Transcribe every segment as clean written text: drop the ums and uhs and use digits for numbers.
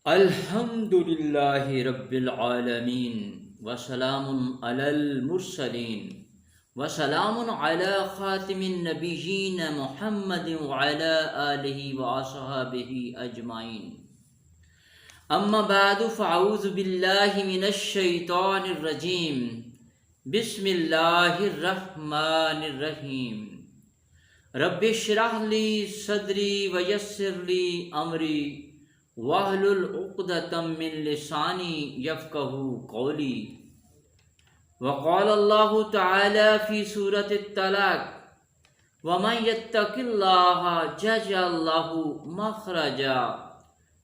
الحمد للہ رب العالمین وسلام علی المرسلین وسلام علی خاتم النبیین محمد وعلی آلہ واصحابہ اجمعین اما بعد فاعوذ باللہ من الشیطان الرجیم بسم اللہ الرحمن الرحیم رب اشرح لی صدری ویسر لی امری واحلل عقدۃ من لسانی یفقہوا قولی وقال اللہ تعالی فی سورۃ الطلاق ومن یتق اللہ یجعل لہ مخرجا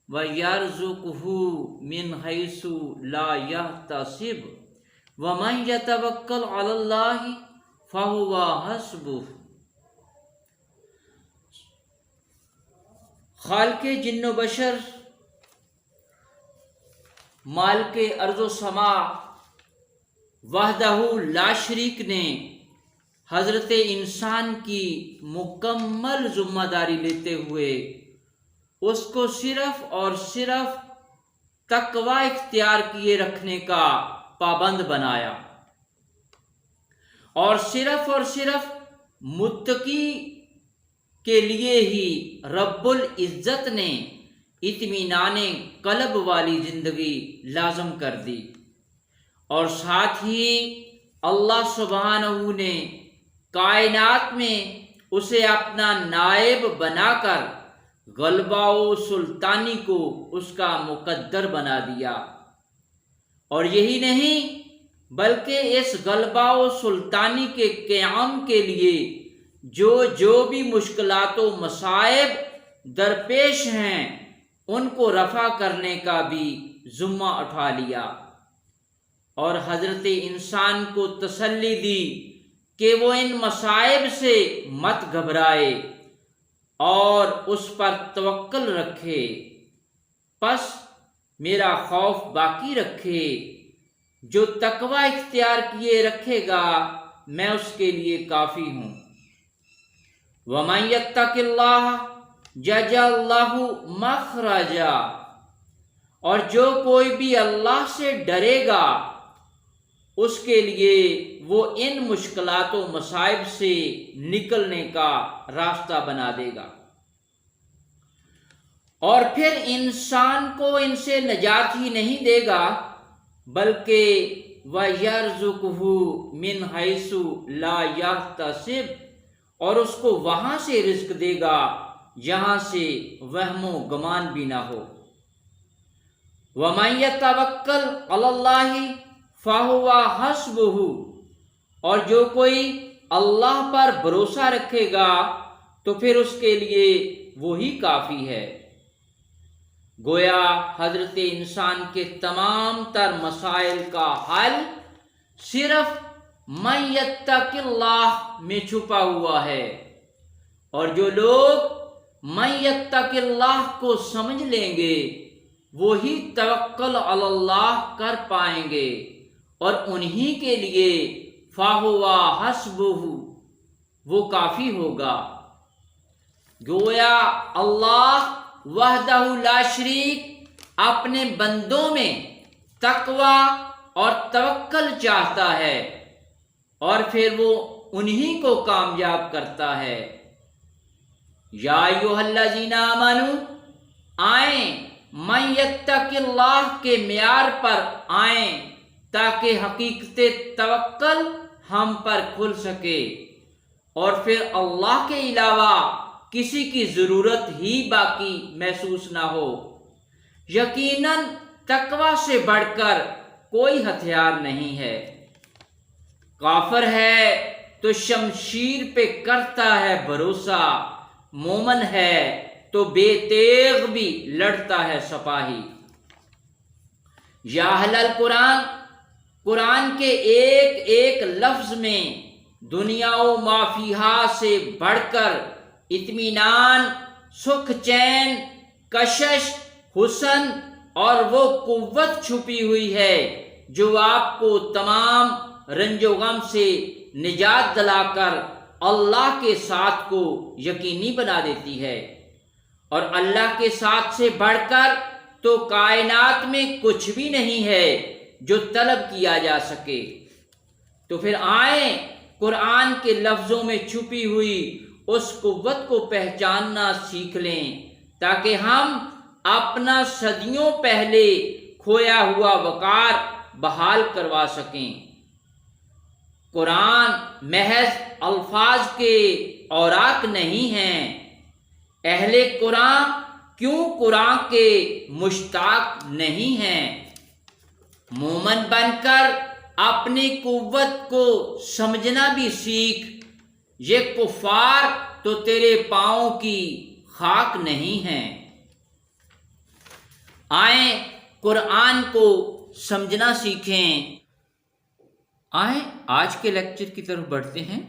ویرزقہ من حیث لا یحتسب ومن یتوکل علی اللہ فہو حسبہ۔ خالق جن و بشر، مالک ارض و سما وحدہ لا شریک نے حضرت انسان کی مکمل ذمہ داری لیتے ہوئے اس کو صرف اور صرف تقوی اختیار کیے رکھنے کا پابند بنایا، اور صرف متقی کے لیے ہی رب العزت نے اطمینان قلب والی زندگی لازم کر دی، اور ساتھ ہی اللہ سبحانہ نے کائنات میں اسے اپنا نائب بنا کر غلبہ و سلطانی کو اس کا مقدر بنا دیا، اور یہی نہیں بلکہ اس غلبہ و سلطانی کے قیام کے لیے جو بھی مشکلات و مصائب درپیش ہیں ان کو رفع کرنے کا بھی ذمہ اٹھا لیا، اور حضرت انسان کو تسلی دی کہ وہ ان مصائب سے مت گھبرائے اور اس پر توکل رکھے، پس میرا خوف باقی رکھے، جو تقوی اختیار کیے رکھے گا میں اس کے لیے کافی ہوں۔ وَمَن يَتَّقِ اللَّهَ يَجْعَل لَّهُ مَخْرَجًا، اور جو کوئی بھی اللہ سے ڈرے گا اس کے لیے وہ ان مشکلات و مصائب سے نکلنے کا راستہ بنا دے گا، اور پھر انسان کو ان سے نجات ہی نہیں دے گا بلکہ وَيَرْزُقْهُ مِنْ حَيْثُ لَا يَحْتَسِبُ، اور اس کو وہاں سے رزق دے گا جہاں سے وہم و گمان بھی نہ ہو۔ وَمَن يَتَوَکَّلْ عَلَى اللَّهِ فَهُوَ حَسْبُهُ، اور جو کوئی اللہ پر بھروسہ رکھے گا تو پھر اس کے لیے وہی کافی ہے۔ گویا حضرت انسان کے تمام تر مسائل کا حل صرف من یتق اللہ میں چھپا ہوا ہے، اور جو لوگ من یتق اللہ کو سمجھ لیں گے وہی توکل علی اللہ کر پائیں گے، اور انہی کے لیے فَهُوَ حَسْبُهُ، وہ کافی ہوگا۔ گویا اللہ وحدہ لا شریک اپنے بندوں میں تقوی اور توکل چاہتا ہے، اور پھر وہ انہی کو کامیاب کرتا ہے۔ یا ایھا الذین آمنوا، آئیں من یتق اللہ کے معیار پر آئیں تاکہ حقیقت توکل ہم پر کھل سکے، اور پھر اللہ کے علاوہ کسی کی ضرورت ہی باقی محسوس نہ ہو۔ یقیناً تقوی سے بڑھ کر کوئی ہتھیار نہیں ہے۔ کافر ہے تو شمشیر پہ کرتا ہے بھروسہ، مومن ہے تو بے تیغ بھی لڑتا ہے سپاہی۔ یا اہل القرآن، قرآن کے ایک ایک لفظ میں دنیا و ما فیہا سے بڑھ کر اطمینان، سکھ، چین، کشش، حسن اور وہ قوت چھپی ہوئی ہے جو آپ کو تمام رنج و غم سے نجات دلا کر اللہ کے ساتھ کو یقینی بنا دیتی ہے، اور اللہ کے ساتھ سے بڑھ کر تو کائنات میں کچھ بھی نہیں ہے جو طلب کیا جا سکے۔ تو پھر آئیں قرآن کے لفظوں میں چھپی ہوئی اس قوت کو پہچاننا سیکھ لیں، تاکہ ہم اپنا صدیوں پہلے کھویا ہوا وقار بحال کروا سکیں۔ قرآن محض الفاظ کے اوراق نہیں ہیں۔ اہل قرآن کیوں قرآن کے مشتاق نہیں ہیں؟ مومن بن کر اپنی قوت کو سمجھنا بھی سیکھ۔ یہ کفار تو تیرے پاؤں کی خاک نہیں ہیں۔ آئیں قرآن کو سمجھنا سیکھیں۔ آئیں آج کے لیکچر کی طرف بڑھتے ہیں۔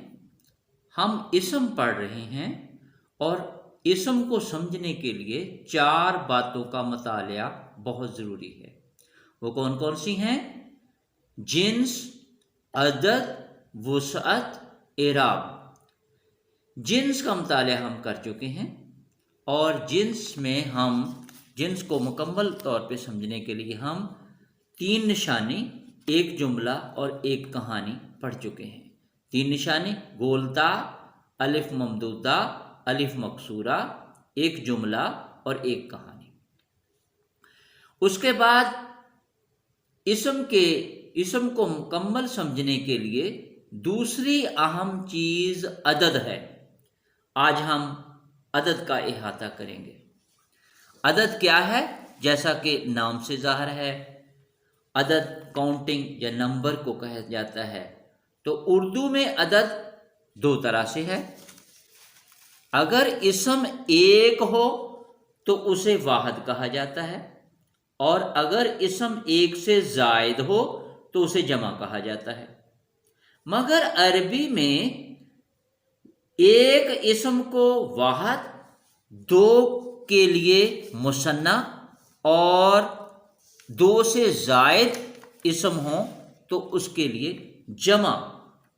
ہم اسم پڑھ رہے ہیں اور اسم کو سمجھنے کے لیے 4 باتوں کا مطالعہ بہت ضروری ہے۔ وہ کون کون سی ہیں؟ جنس، عدد، وسعت، اعراب۔ جنس کا مطالعہ ہم کر چکے ہیں، اور جنس کو مکمل طور پہ سمجھنے کے لیے ہم 3 نشانی، 1 جملہ اور 1 کہانی پڑھ چکے ہیں۔ 3 نشانی: گولتا، الف ممدودہ، الف مکسورہ، 1 جملہ اور 1 کہانی۔ اس کے بعد اسم کو مکمل سمجھنے کے لیے دوسری اہم چیز عدد ہے۔ آج ہم عدد کا احاطہ کریں گے۔ عدد کیا ہے؟ جیسا کہ نام سے ظاہر ہے، عدد کاؤنٹنگ یا نمبر کو کہا جاتا ہے۔ تو اردو میں عدد 2 طرح سے ہے۔ اگر اسم 1 ہو تو اسے واحد کہا جاتا ہے، اور اگر اسم 1 سے زائد ہو تو اسے جمع کہا جاتا ہے۔ مگر عربی میں ایک اسم کو واحد، 2 کے لیے مثنی، اور 2 سے زائد اسم ہوں تو اس کے لیے جمع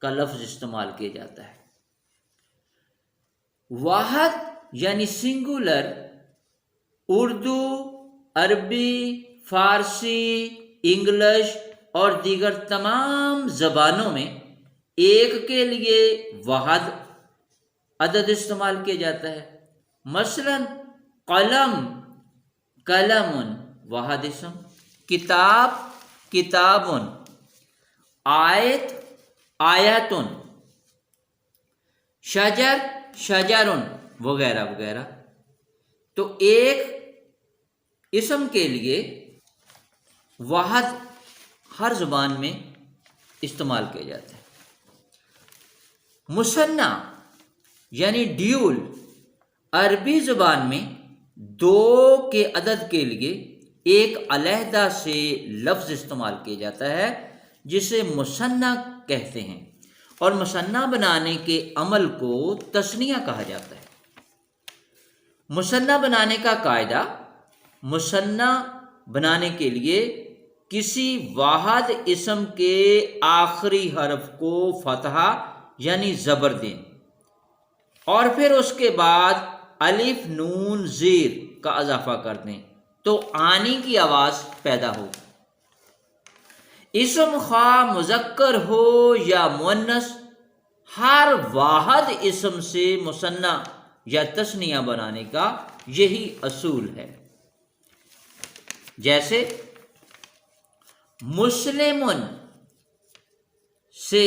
کا لفظ استعمال کیا جاتا ہے۔ واحد یعنی سنگولر اردو، عربی، فارسی، انگلش اور دیگر تمام زبانوں میں 1 کے لیے واحد عدد استعمال کیا جاتا ہے۔ مثلا قلم، قلم، واحد اسم، کتاب، کتاب، آیت، آیت، شجر، شجر، وغیرہ وغیرہ۔ تو ایک اسم کے لیے واحد ہر زبان میں استعمال کیا جاتا ہے۔ مثنی یعنی ڈیول، عربی زبان میں 2 کے عدد کے لیے ایک علیحدہ سے لفظ استعمال کیا جاتا ہے جسے مثنی کہتے ہیں، اور مثنی بنانے کے عمل کو تثنیہ کہا جاتا ہے۔ مثنی بنانے کا قاعدہ: مثنی بنانے کے لیے کسی واحد اسم کے آخری حرف کو فتحہ یعنی زبر دیں، اور پھر اس کے بعد الف نون زیر کا اضافہ کر دیں تو آنی کی آواز پیدا ہو۔ اسم خواہ مذکر ہو یا مؤنث، ہر واحد اسم سے مثنی یا تثنیہ بنانے کا یہی اصول ہے۔ جیسے مسلمن سے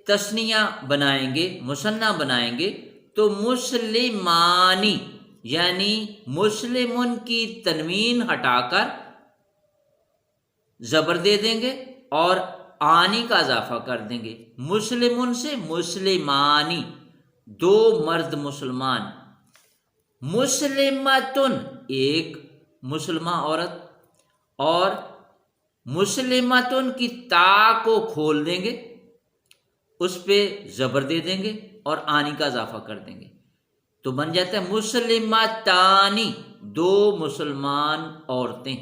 تثنیہ بنائیں گے، مثنی بنائیں گے تو مسلمانی یعنی مسلمن کی تنوین ہٹا کر زبر دے دیں گے اور آنی کا اضافہ کر دیں گے۔ مسلمن سے مسلمانی، 2 مرد مسلمان۔ مسلمتن، 1 مسلمہ عورت، اور مسلمتن کی تا کو کھول دیں گے، اس پہ زبر دے دیں گے اور آنی کا اضافہ کر دیں گے تو بن جاتا ہے مسلمتانی، 2 مسلمان عورتیں۔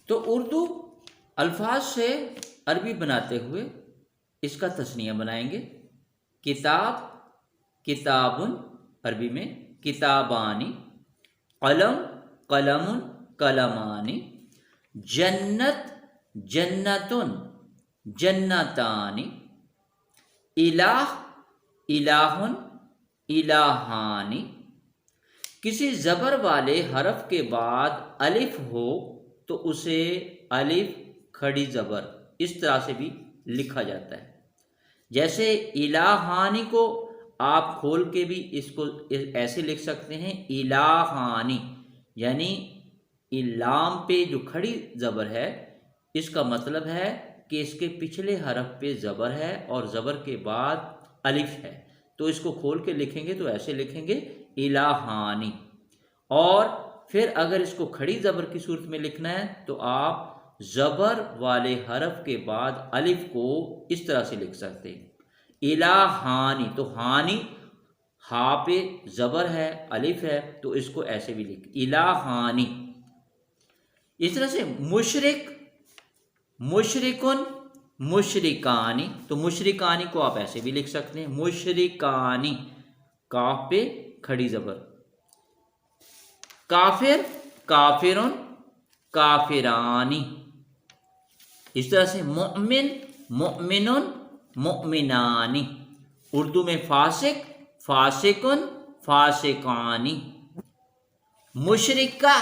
تو اردو الفاظ سے عربی بناتے ہوئے اس کا تثنیہ بنائیں گے۔ کتاب، کتابن، عربی میں کتابانی، قلم، قلم قلمانی، جنت جنتن جنتانی، الہ الہن الہانی۔ کسی زبر والے حرف کے بعد الف ہو تو اسے الف کھڑی زبر اس طرح سے بھی لکھا جاتا ہے۔ جیسے الہانی کو آپ کھول کے بھی اس کو ایسے لکھ سکتے ہیں الہانی، یعنی لام پہ جو کھڑی زبر ہے اس کا مطلب ہے کہ اس کے پچھلے حرف پہ زبر ہے اور زبر کے بعد الف ہے، تو اس کو کھول کے لکھیں گے تو ایسے لکھیں گے الہانی۔ اور پھر اگر اس کو کھڑی زبر کی صورت میں لکھنا ہے تو آپ زبر والے حرف کے بعد الف کو اس طرح سے لکھ سکتے ہیں الہانی، تو ہانی ہا پہ زبر ہے الف ہے تو اس کو ایسے بھی لکھ الہانی۔ اس طرح سے مشرک مشرکن مشرکانی، تو مشرکانی کو آپ ایسے بھی لکھ سکتے ہیں مشرکانی، کاف پہ کھڑی زبر۔ کافر کافرن کافرانی، اس طرح سے مؤمن مؤمنن مؤمنانی، اردو میں فاسق فاسقن فاسقانی۔ مشرکہ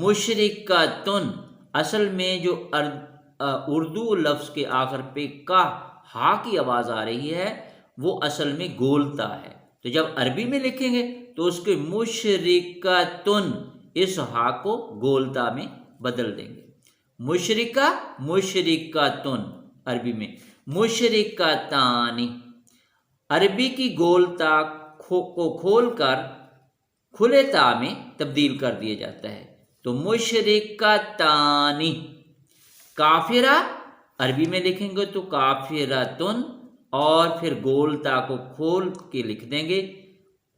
مشرکتن، اصل میں جو اردو لفظ کے آخر پہ کا ہا کی آواز آ رہی ہے وہ اصل میں گولتا ہے، تو جب عربی میں لکھیں گے تو اس کے مشرکتن اس ہا کو گولتا میں بدل دیں گے۔ مشرکہ مشرکتن، عربی میں مشرکتانی، عربی کی گولتا کو کھول کر کھلے تا میں تبدیل کر دیا جاتا ہے، تو مشرکتانی۔ کافرہ عربی میں لکھیں گے تو کافرتن، اور پھر گولتا کو کھول کے لکھ دیں گے،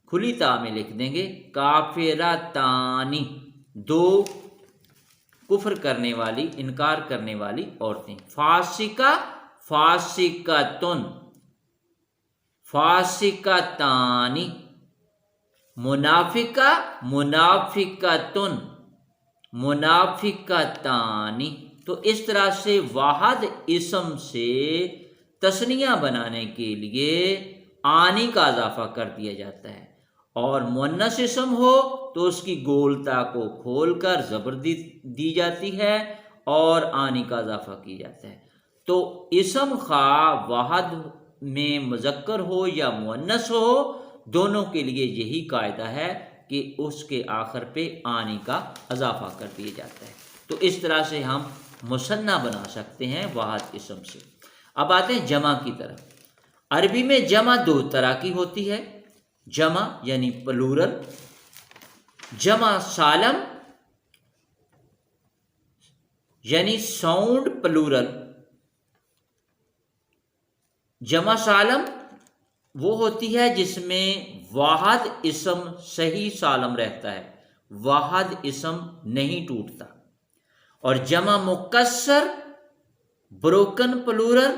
کھلی تا میں لکھ دیں گے کافرتانی، دو کفر کرنے والی انکار کرنے والی عورتیں۔ فاسقہ فاسقتن فاسقتانی، منافقہ منافقتن منافقتانی۔ تو اس طرح سے واحد اسم سے تثنیہ بنانے کے لیے آنی کا اضافہ کر دیا جاتا ہے، اور مؤنث اسم ہو تو اس کی گولتا کو کھول کر زبر دی جاتی ہے اور آنی کا اضافہ کیا جاتا ہے۔ تو اسم خواہ واحد میں مذکر ہو یا مؤنث ہو، دونوں کے لیے یہی قاعدہ ہے کہ اس کے آخر پہ آنی کا اضافہ کر دیا جاتا ہے۔ تو اس طرح سے ہم مثنیٰ بنا سکتے ہیں واحد اسم سے۔ اب آتے ہیں جمع کی طرف۔ عربی میں جمع دو طرح کی ہوتی ہے، جمع یعنی پلورل، جمع سالم یعنی ساؤنڈ پلورل۔ جمع سالم وہ ہوتی ہے جس میں واحد اسم صحیح سالم رہتا ہے، واحد اسم نہیں ٹوٹتا، اور جمع مکسر بروکن پلورل،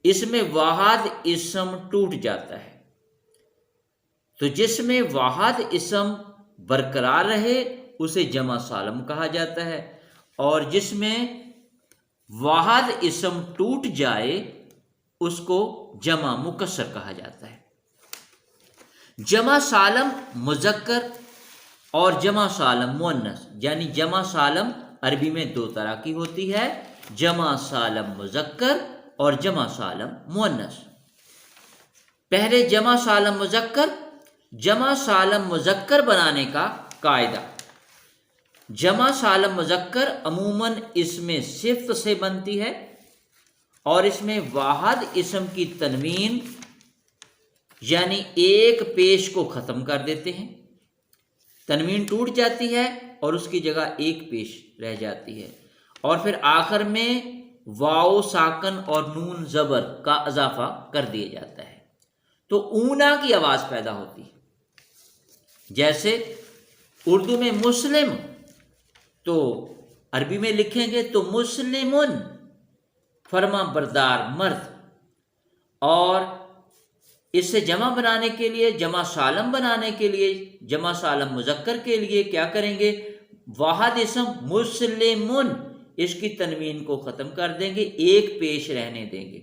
اس میں واحد اسم ٹوٹ جاتا ہے۔ تو جس میں واحد اسم برقرار رہے اسے جمع سالم کہا جاتا ہے، اور جس میں واحد اسم ٹوٹ جائے اس کو جمع مکسر کہا جاتا ہے۔ جمع سالم مذکر اور جمع سالم مؤنث، یعنی جمع سالم عربی میں دو طرح کی ہوتی ہے، جمع سالم مذکر اور جمع سالم مؤنث۔ پہلے جمع سالم مذکر، جمع سالم مذکر بنانے کا قاعدہ۔ جمع سالم مذکر عموماً اسم صفت سے بنتی ہے، اور اس میں واحد اسم کی تنوین یعنی ایک پیش کو ختم کر دیتے ہیں، تنوین ٹوٹ جاتی ہے اور اس کی جگہ ایک پیش رہ جاتی ہے، اور پھر آخر میں واو ساکن اور نون زبر کا اضافہ کر دیا جاتا ہے، تو اونا کی آواز پیدا ہوتی ہے۔ جیسے اردو میں مسلم، تو عربی میں لکھیں گے تو مسلمن فرما بردار مرد، اور اس سے جمع بنانے کے لیے، جمع سالم بنانے کے لیے، جمع سالم مذکر کے لیے کیا کریں گے؟ واحد اسم مسلمن، اس کی تنوین کو ختم کر دیں گے، ایک پیش رہنے دیں گے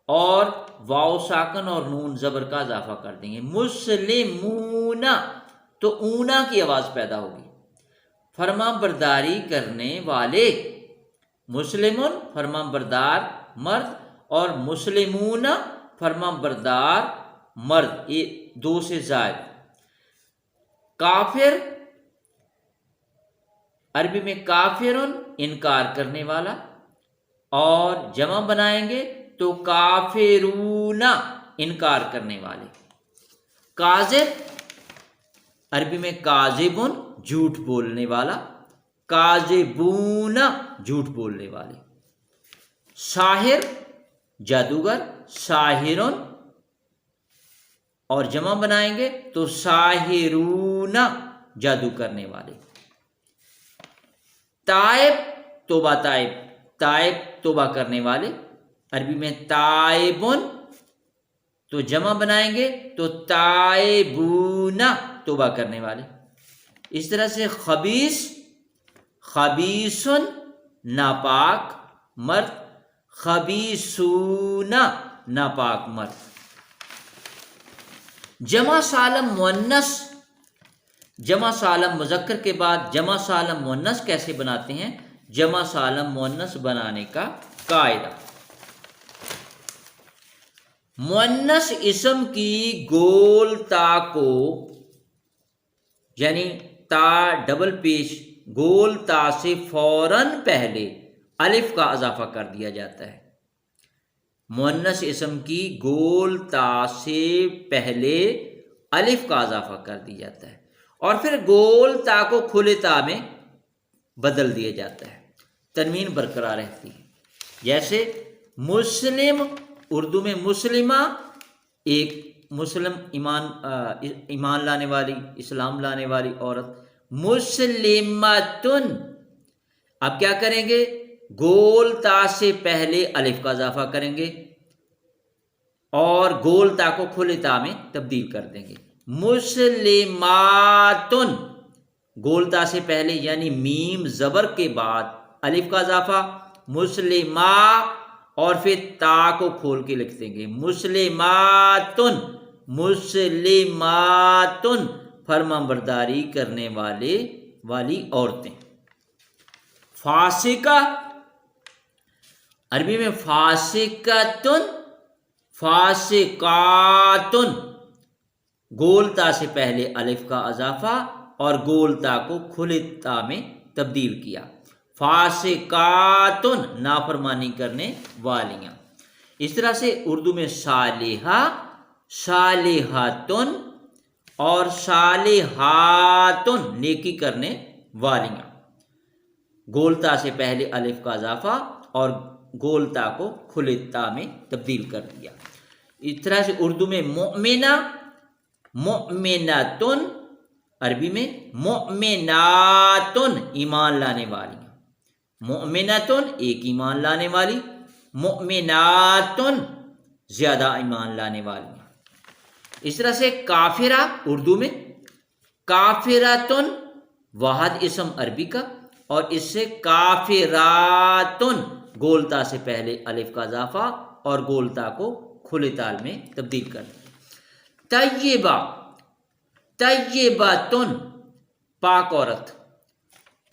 اور واو ساکن اور نون زبر کا اضافہ کر دیں گے۔ مسلمون، تو اونا کی آواز پیدا ہوگی۔ فرما برداری کرنے والے، مسلمون فرما بردار مرد اور مسلمون فرما بردار مرد، یہ دو سے زائد۔ کافر عربی میں کافرن انکار کرنے والا، اور جمع بنائیں گے تو کافرون انکار کرنے والے۔ کاذب عربی میں کاذبن جھوٹ بولنے والا، کاذبون جھوٹ بولنے والے۔ ساحر جادوگر، ساحرن، اور جمع بنائیں گے تو ساحرون جادو کرنے والے۔ تائب توبہ طائب، تائب توبہ کرنے والے، عربی میں تائبن، تو جمع بنائیں گے تو تائبون توبہ کرنے والے۔ اس طرح سے خبیث، خبیثن ناپاک مرد، خبیثون ناپاک مرد۔ جمع سالم مؤنث، جمع سالم مذکر کے بعد جمع سالم مؤنث کیسے بناتے ہیں؟ جمع سالم مؤنث بنانے کا قاعدہ، مؤنث اسم کی گول تا کو، یعنی تا ڈبل پیش گول تا سے فوراً پہلے الف کا اضافہ کر دیا جاتا ہے۔ مؤنث اسم کی گول تا سے پہلے الف کا اضافہ کر دیا جاتا ہے اور پھر گول تا کو کھلے تا میں بدل دیا جاتا ہے، تنوین برقرار رہتی ہے۔ جیسے مسلم اردو میں مسلمہ، ایک مسلم ایمان لانے والی، اسلام لانے والی عورت، مسلمتن۔ اب کیا کریں گے؟ گول تا سے پہلے الف کا اضافہ کریں گے اور گول تا کو کھلے تا میں تبدیل کر دیں گے۔ مسلماتن، گول تا سے پہلے یعنی میم زبر کے بعد الف کا اضافہ، مسلمہ، اور پھر تا کو کھول کے لکھ دیں گے مسلماتن، مسلماتن فرما برداری کرنے والی عورتیں۔ فاسقہ عربی میں فاسقتن، فاسقاتن، گول تا سے پہلے الف کا اضافہ اور گول تا کو کھلے تا میں تبدیل کیا۔ فاسقاتن نافرمانی کرنے والیاں۔ اس طرح سے اردو میں صالحہ، صالحاتن اور صالحاتن نیکی کرنے والیاں، گول تا سے پہلے الف کا اضافہ اور گول تا کو کھلے تا میں تبدیل کر دیا۔ اس طرح سے اردو میں مؤمنہ، مؤمناتن، عربی میں مؤمناتن ایمان لانے والی، مؤمناتن ایک ایمان لانے والی، مؤمناتن زیادہ ایمان لانے والی۔ اس طرح سے کافرہ اردو میں کافراتن واحد اسم عربی کا، اور اس سے کافراتن گولتا سے پہلے الف کا اضافہ اور گولتا کو کھلے تال میں تبدیل کر دیا۔ طیبہ، طیباتن پاک عورت،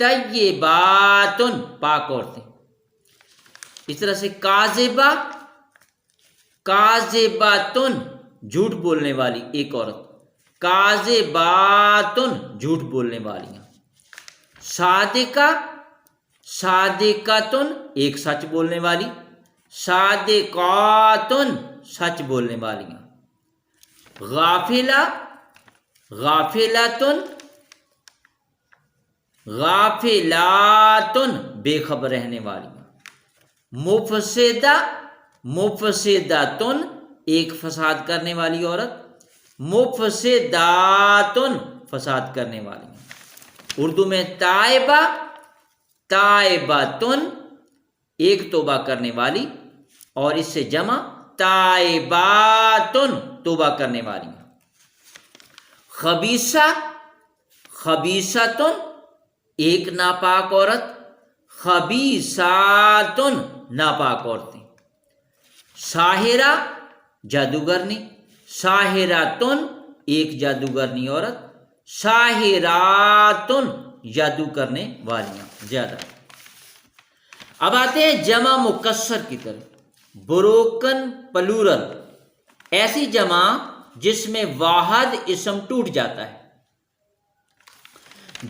طیباتن پاک عورتیں۔ اس طرح سے کاذبہ، کاذباتن جھوٹ بولنے والی ایک عورت، کاذباتن جھوٹ بولنے والیاں۔ صادقہ، صادقاتن ایک سچ بولنے والی، صادقاتن سچ بولنے والیاں۔ غافلہ، غافلاتن، غافلاتن بے خبر رہنے والیاں۔ مفسدہ، مفسداتن ایک فساد کرنے والی عورت، مفسداتن فساد کرنے والیاں۔ اردو میں تائبہ، تائباتن ایک توبہ کرنے والی، اور اس سے جمع تائباتن توبہ کرنے والیاں۔ خبیثہ، خبیثاتن ایک ناپاک عورت، خبیثاتن ناپاک عورتیں، ساحرہ جادوگرنی، ساحراتن ایک جادوگرنی عورت، ساحراتن جادو کرنے والیاں زیادہ۔ اب آتے ہیں جمع مکسر کی طرف، بروکن پلورل، ایسی جمع جس میں واحد اسم ٹوٹ جاتا ہے۔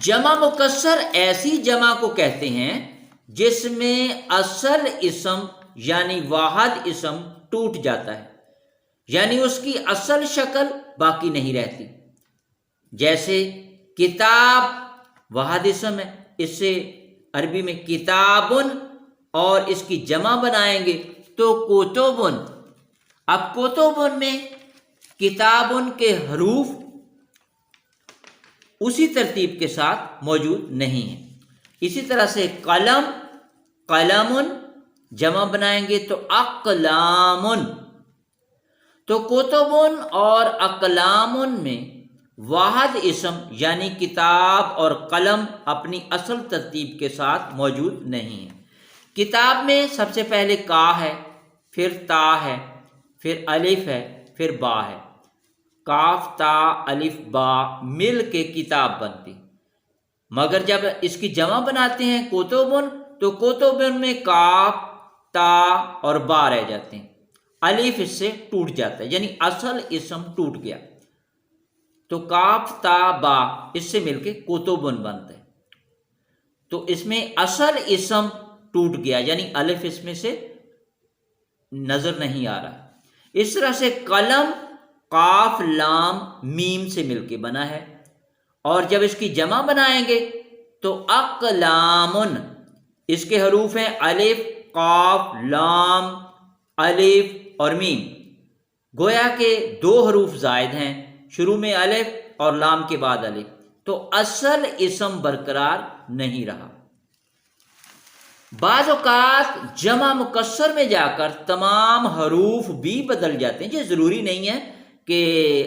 جمع مکسر ایسی جمع کو کہتے ہیں جس میں اصل اسم یعنی واحد اسم ٹوٹ جاتا ہے، یعنی اس کی اصل شکل باقی نہیں رہتی۔ جیسے کتاب واحد اسم ہے، اس سے عربی میں کتابن، اور اس کی جمع بنائیں گے تو کتبن۔ اب کتبن میں کتابن کے حروف اسی ترتیب کے ساتھ موجود نہیں ہیں۔ اسی طرح سے قلم، قلمن، جمع بنائیں گے تو اقلامن۔ تو کتبن اور اقلامن میں واحد اسم یعنی کتاب اور قلم اپنی اصل ترتیب کے ساتھ موجود نہیں ہیں۔ کتاب میں سب سے پہلے کا ہے، پھر تا ہے، پھر الف ہے، پھر با ہے۔ کاف تا الف با مل کے کتاب بنتی، مگر جب اس کی جمع بناتے ہیں کتبن تو کتبن میں کاف تا اور با رہ جاتے ہیں، الف اس سے ٹوٹ جاتا ہے، یعنی اصل اسم ٹوٹ گیا، تو کاف تا با اس سے مل کے کتبن بنتا ہے۔ تو اس میں اصل اسم ٹوٹ گیا، یعنی الف اس میں سے نظر نہیں آ رہا۔ اس طرح سے قلم قاف لام میم سے مل کے بنا ہے، اور جب اس کی جمع بنائیں گے تو اقلامن، اس کے حروف ہیں الف، قاف، لام، الف اور میم۔ گویا کہ دو حروف زائد ہیں، شروع میں الف اور لام کے بعد الف، تو اصل اسم برقرار نہیں رہا۔ بعض اوقات جمع مکسر میں جا کر تمام حروف بھی بدل جاتے ہیں۔ یہ ضروری نہیں ہے کہ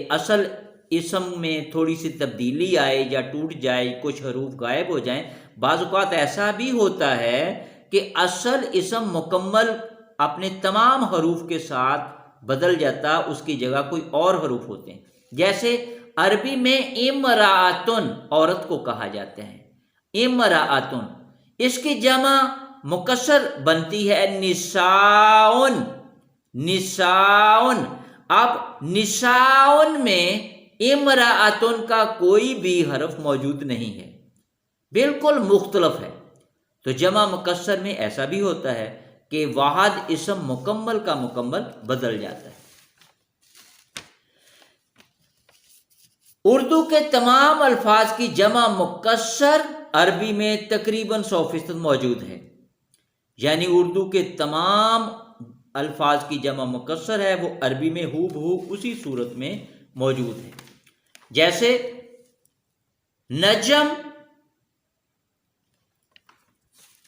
اصل اسم میں تھوڑی سی تبدیلی آئے یا ٹوٹ جائے، کچھ حروف غائب ہو جائیں۔ بعض اوقات ایسا بھی ہوتا ہے کہ اصل اسم مکمل اپنے تمام حروف کے ساتھ بدل جاتا، اس کی جگہ کوئی اور حروف ہوتے ہیں۔ جیسے عربی میں امرأتن عورت کو کہا جاتا ہے، امرأتن، اس کی جمع مکسر بنتی ہے نساؤن، نساؤن۔ اب نساؤن میں امرأتن کا کوئی بھی حرف موجود نہیں ہے، بالکل مختلف ہے۔ تو جمع مکسر میں ایسا بھی ہوتا ہے کہ واحد اسم مکمل کا مکمل بدل جاتا ہے۔ اردو کے تمام الفاظ کی جمع مکسر عربی میں تقریباً 100% موجود ہے، یعنی اردو کے تمام الفاظ کی جمع مکسر ہے وہ عربی میں ہو بہو اسی صورت میں موجود ہے۔ جیسے نجم،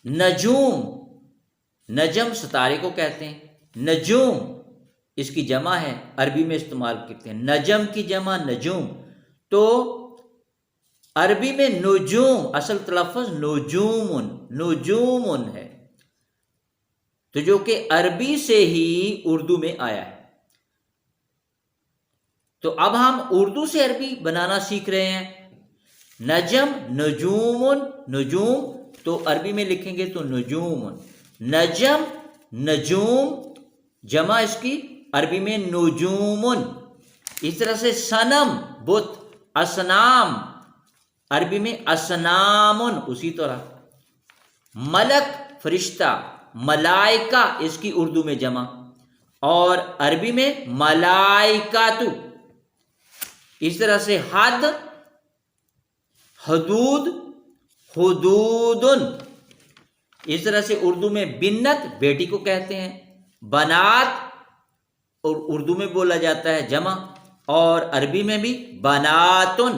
نجوم، نجم ستارے کو کہتے ہیں، نجوم اس کی جمع ہے، عربی میں استعمال کرتے ہیں، نجم کی جمع نجوم۔ تو عربی میں نجوم اصل تلفظ نجومن، نجومن ہے، تو جو کہ عربی سے ہی اردو میں آیا ہے۔ تو اب ہم اردو سے عربی بنانا سیکھ رہے ہیں۔ نجم، نجومن، نجوم، تو عربی میں لکھیں گے تو نجومن، نجم، نجوم، جمع اس کی عربی میں نجومن۔ اس طرح سے صنم بت، اصنام، عربی میں اصنامن، اسی طرح ملک فرشتہ، ملائکہ اس کی اردو میں جمع، اور عربی میں ملائکاتو۔ اس طرح سے حد، حدود، حدودن۔ اس طرح سے اردو میں بنت بیٹی کو کہتے ہیں، بنات اور اردو میں بولا جاتا ہے جمع، اور عربی میں بھی بناتن۔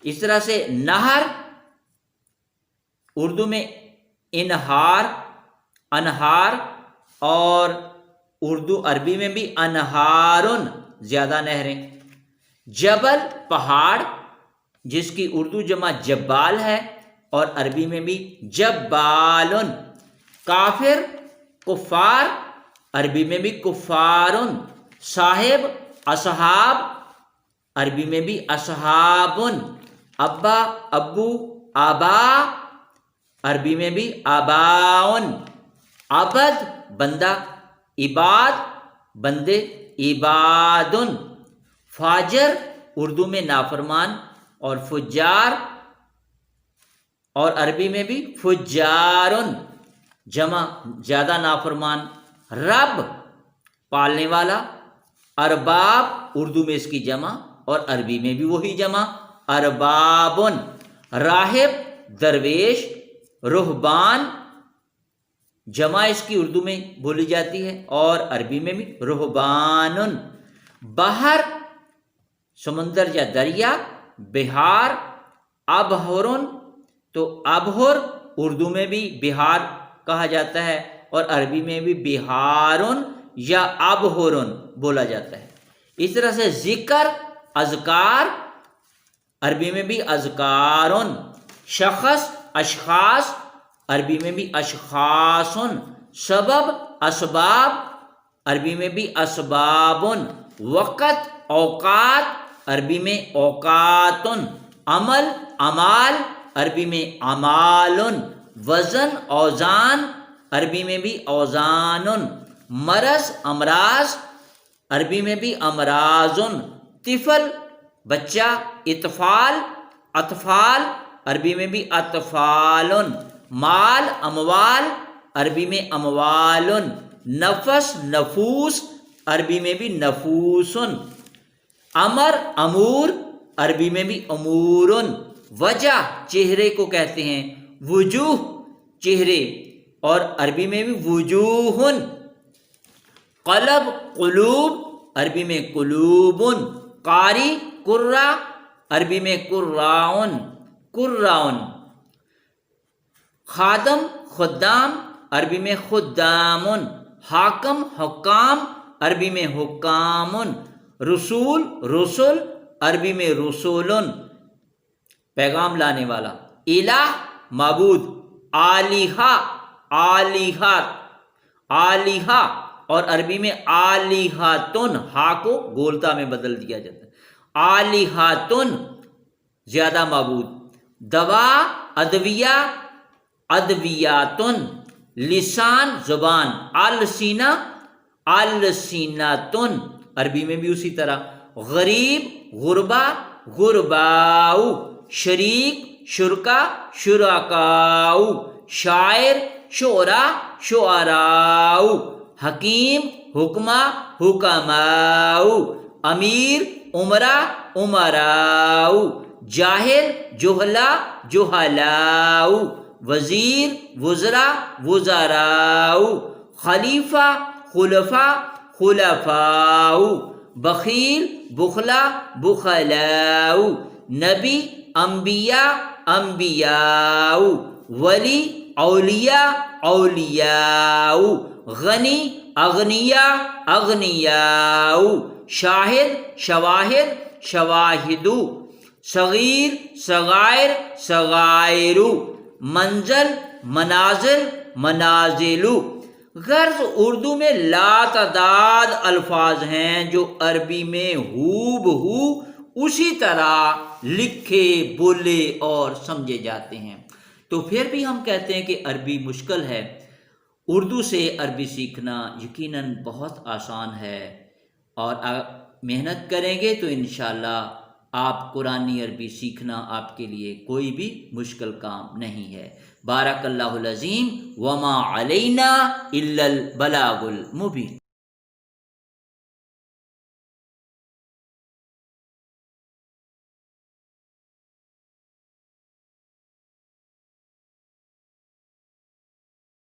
اس طرح سے نہر اردو میں انہار، انہار، اور اردو عربی میں بھی انہارن، زیادہ نہریں۔ جبل پہاڑ، جس کی اردو جمع جبال ہے اور عربی میں بھی جبالن. کافر کفار، عربی میں بھی کفارن. صاحب اصحاب، عربی میں بھی اصحابن. ابا ابو آبا، عربی میں بھی آباؤن. عبد بندہ، عباد بندے، عبادن. فاجر اردو میں نافرمان اور فجار، اور عربی میں بھی فجارن جمع زیادہ نافرمان. رب پالنے والا، ارباب اردو میں اس کی جمع اور عربی میں بھی وہی جمع اربابن. راہب درویش، رہبان جمع اس کی اردو میں بولی جاتی ہے اور عربی میں بھی رہبانن. بحر سمندر یا دریا، بہار. ابہرن تو ابہر اردو میں بھی بہار کہا جاتا ہے اور عربی میں بھی بہارن یا ابہرن بولا جاتا ہے. اس طرح سے ذکر اذکار، عربی میں بھی اذکارن. شخص اشخاص، عربی میں بھی اشخاصن. سبب اسباب، عربی میں بھی اسبابن. وقت اوقات، عربی میں اوقاتن. عمل اعمال، عربی میں اعمالن. وزن اوزان، عربی میں بھی اوزانن. مرض امراض، عربی میں بھی امراضن. طفل بچہ، اطفال اطفال، عربی میں بھی اطفالن. مال اموال، عربی میں اموالن. نفس نفوس، عربی میں بھی نفوسن. امر امور، عربی میں بھی امورن. وجہ چہرے کو کہتے ہیں، وجوہ چہرے اور عربی میں بھی وجوہن. قلب قلوب، عربی میں قلوبن. قاری قرہ، عربی میں قراؤن قراؤن. خادم خدام، عربی میں خدامن. حاکم حکام، عربی میں حکامن. رسول رسل، عربی میں رسولن پیغام لانے والا. الہ معبود. آلیہا آلیہات آلیہا اور عربی میں آلیہاتن، ہا کو گولتا میں بدل دیا جاتا ہے. آلیہاتن زیادہ معبود. دوا ادویہ ادویاتن. لسان زبان. السینہ السیناتن، عربی میں بھی اسی طرح. غریب غربا غرباؤ. شریک شرکا شرکاؤ. شاعر شعرا شعراؤ. حکیم حکمہ حکماؤ. امیر امرا امراؤ. جاہل جہلا جہلاؤ. وزیر وزرا وزراؤ. خلیفہ خلفا خلفاؤ. بخیل بخلا بخلاؤ. نبی انبیاء انبیاؤ. ولی اولیاء اولیاؤ. غنی اغنیاء اغنیاؤ. شاہد شواہد شواہدو. صغیر صغائر صغائرو. منزل منازل منازلو. غرض اردو میں لاتعداد الفاظ ہیں جو عربی میں ہو بہو اسی طرح لکھے بولے اور سمجھے جاتے ہیں. تو پھر بھی ہم کہتے ہیں کہ عربی مشکل ہے. اردو سے عربی سیکھنا یقیناً بہت آسان ہے اور محنت کریں گے تو انشاءاللہ آپ قرآنی عربی سیکھنا آپ کے لیے کوئی بھی مشکل کام نہیں ہے. بارک اللہ العظیم. وما علینا الا البلاغ المبین.